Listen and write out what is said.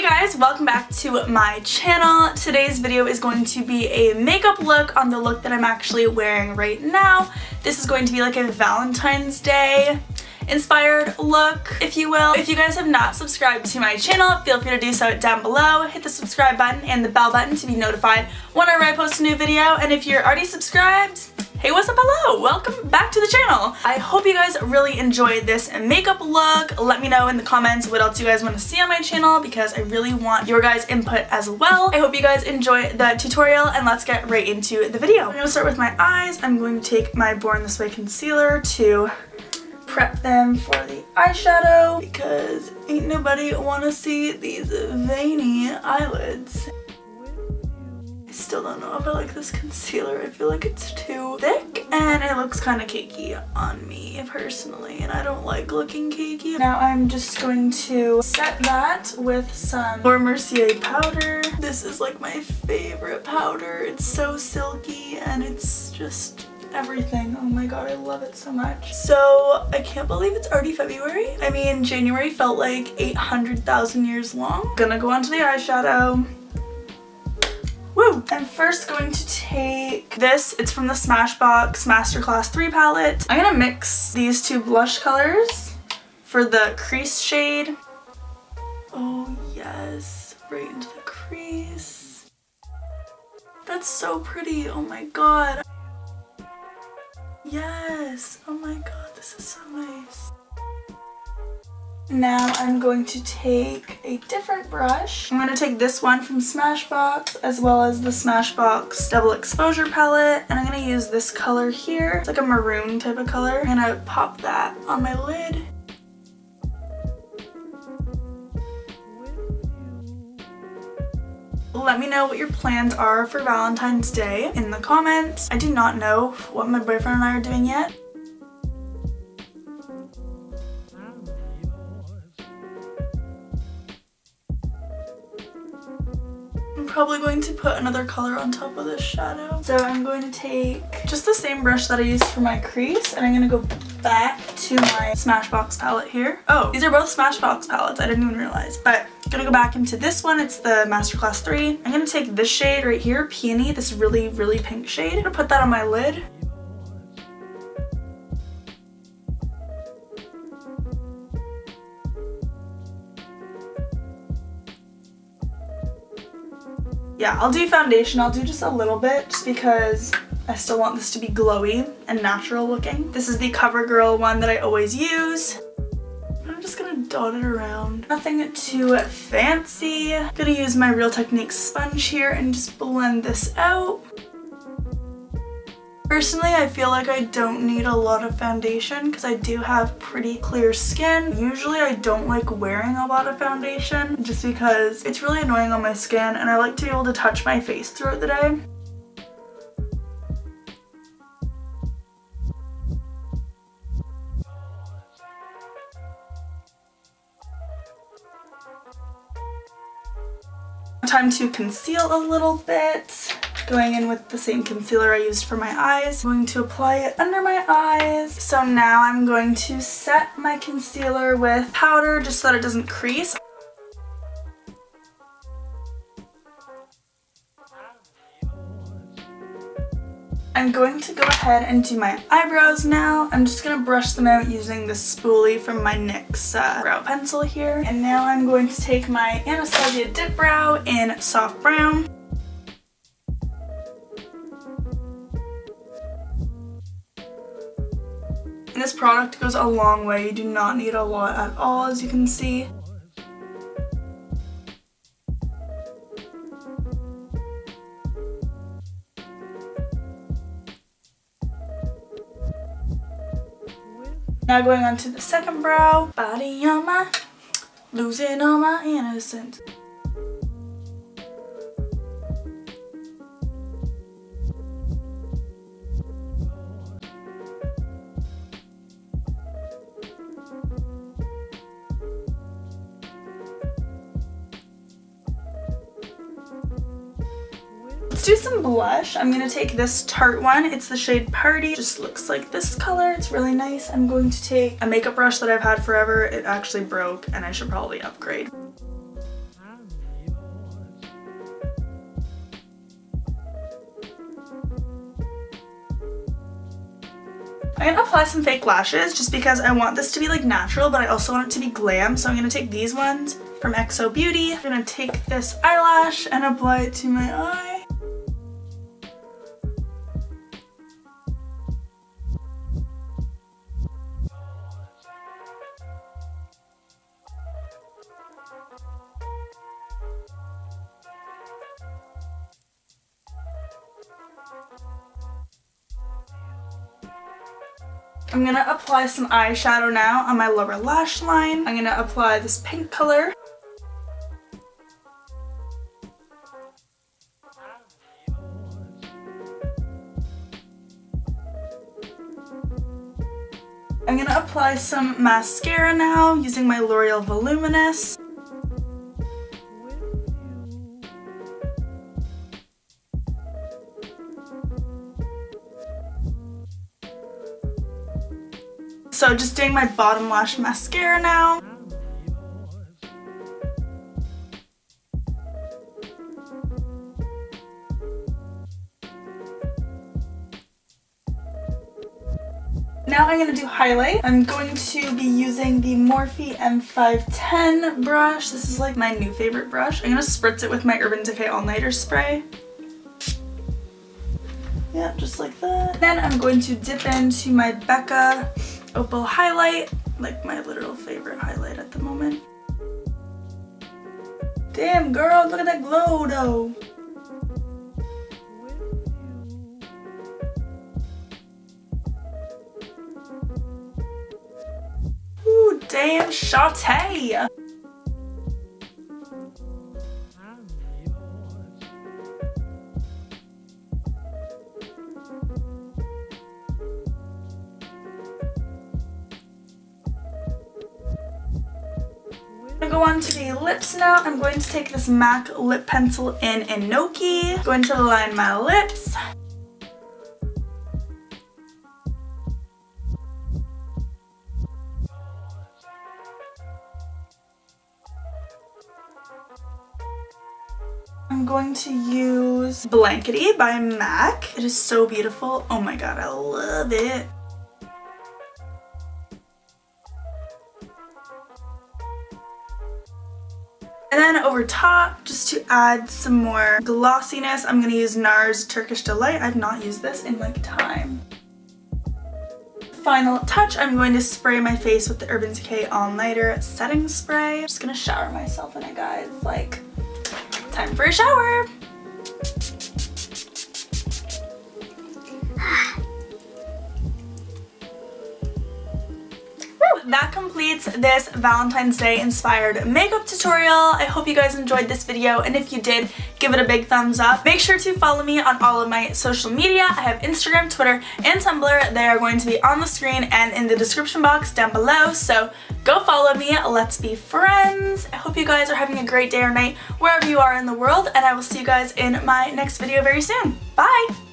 guys, welcome back to my channel. Today's video is going to be a makeup look on the look that I'm actually wearing right now. This is going to be like a Valentine's Day inspired look, if you will. If you guys have not subscribed to my channel, feel free to do so down below. Hit the subscribe button and the bell button to be notified whenever I post a new video. And if you're already subscribed, hey, what's up? Hello! Welcome back to the channel. I hope you guys really enjoyed this makeup look. Let me know in the comments what else you guys want to see on my channel because I really want your guys' input as well. I hope you guys enjoy the tutorial and let's get right into the video. I'm going to start with my eyes. I'm going to take my Born This Way concealer to prep them for the eyeshadow because ain't nobody want to see these veiny eyelids. I still don't know if I like this concealer. I feel like it's too thick and it looks kind of cakey on me personally, and I don't like looking cakey. Now I'm just going to set that with some Laura Mercier powder. This is like my favorite powder. It's so silky and it's just everything. Oh my god, I love it so much. So I can't believe it's already February. I mean, January felt like 800,000 years long. Gonna go on to the eyeshadow. Woo! I'm first going to take this. It's from the Smashbox Masterclass 3 palette. I'm gonna mix these two blush colors for the crease shade. Oh yes, right into the crease. That's so pretty. Oh my god. Yes! Oh my god, this is so nice. Now I'm going to take a different brush. I'm going to take this one from Smashbox as well as the Smashbox Double Exposure palette, and I'm going to use this color here. It's like a maroon type of color. I'm going to pop that on my lid. Let me know what your plans are for Valentine's Day in the comments. I do not know what my boyfriend and I are doing yet. I'm probably going to put another color on top of this shadow. So I'm going to take just the same brush that I used for my crease, and I'm going to go back to my Smashbox palette here. Oh, these are both Smashbox palettes. I didn't even realize, but I'm gonna go back into this one. It's the Masterclass 3. I'm gonna take this shade right here, Peony, this really, really pink shade. I'm gonna put that on my lid. Yeah, I'll do foundation. I'll do just a little bit just because I still want this to be glowy and natural looking. This is the CoverGirl one that I always use. I'm just gonna dot it around. Nothing too fancy. Gonna use my Real Techniques sponge here and just blend this out. Personally, I feel like I don't need a lot of foundation because I do have pretty clear skin. Usually I don't like wearing a lot of foundation just because it's really annoying on my skin and I like to be able to touch my face throughout the day. Time to conceal a little bit. Going in with the same concealer I used for my eyes. I'm going to apply it under my eyes. So now I'm going to set my concealer with powder just so that it doesn't crease. I'm going to go ahead and do my eyebrows now. I'm just going to brush them out using this spoolie from my NYX brow pencil here. And now I'm going to take my Anastasia Dip Brow in Soft Brown. And this product goes a long way. You do not need a lot at all, as you can see. Now going on to the second brow. Body on my, losing all my innocence. Let's do some blush. I'm going to take this Tarte one. It's the shade Party. It just looks like this color. It's really nice. I'm going to take a makeup brush that I've had forever. It actually broke and I should probably upgrade. I'm gonna apply some fake lashes just because I want this to be like natural, but I also want it to be glam. So I'm gonna take these ones from XO Beauty. I'm gonna take this eyelash and apply it to my eye. I'm gonna apply some eyeshadow now on my lower lash line. I'm gonna apply this pink color. I'm gonna apply some mascara now using my L'Oreal Voluminous. So just doing my bottom lash mascara now. Now I'm going to do highlight. I'm going to be using the Morphe M510 brush. This is like my new favorite brush. I'm going to spritz it with my Urban Decay All Nighter spray. Yeah, just like that. Then I'm going to dip into my Becca Opal highlight, like my literal favorite highlight at the moment. Damn girl, look at that glow though. Ooh, damn Shantae. I'm going to go on to the lips now. I'm going to take this MAC lip pencil in Enoki. Going to line my lips. I'm going to use Blankety by MAC. It is so beautiful. Oh my god, I love it. And then over top, just to add some more glossiness, I'm going to use NARS Turkish Delight. I've not used this in like time. Final touch, I'm going to spray my face with the Urban Decay All Nighter setting spray. I'm just going to shower myself in it, guys. Like, time for a shower. That completes this Valentine's Day inspired makeup tutorial. I hope you guys enjoyed this video, and if you did, give it a big thumbs up. Make sure to follow me on all of my social media. I have Instagram, Twitter, and Tumblr. They are going to be on the screen and in the description box down below, so go follow me. Let's be friends. I hope you guys are having a great day or night wherever you are in the world, and I will see you guys in my next video very soon. Bye!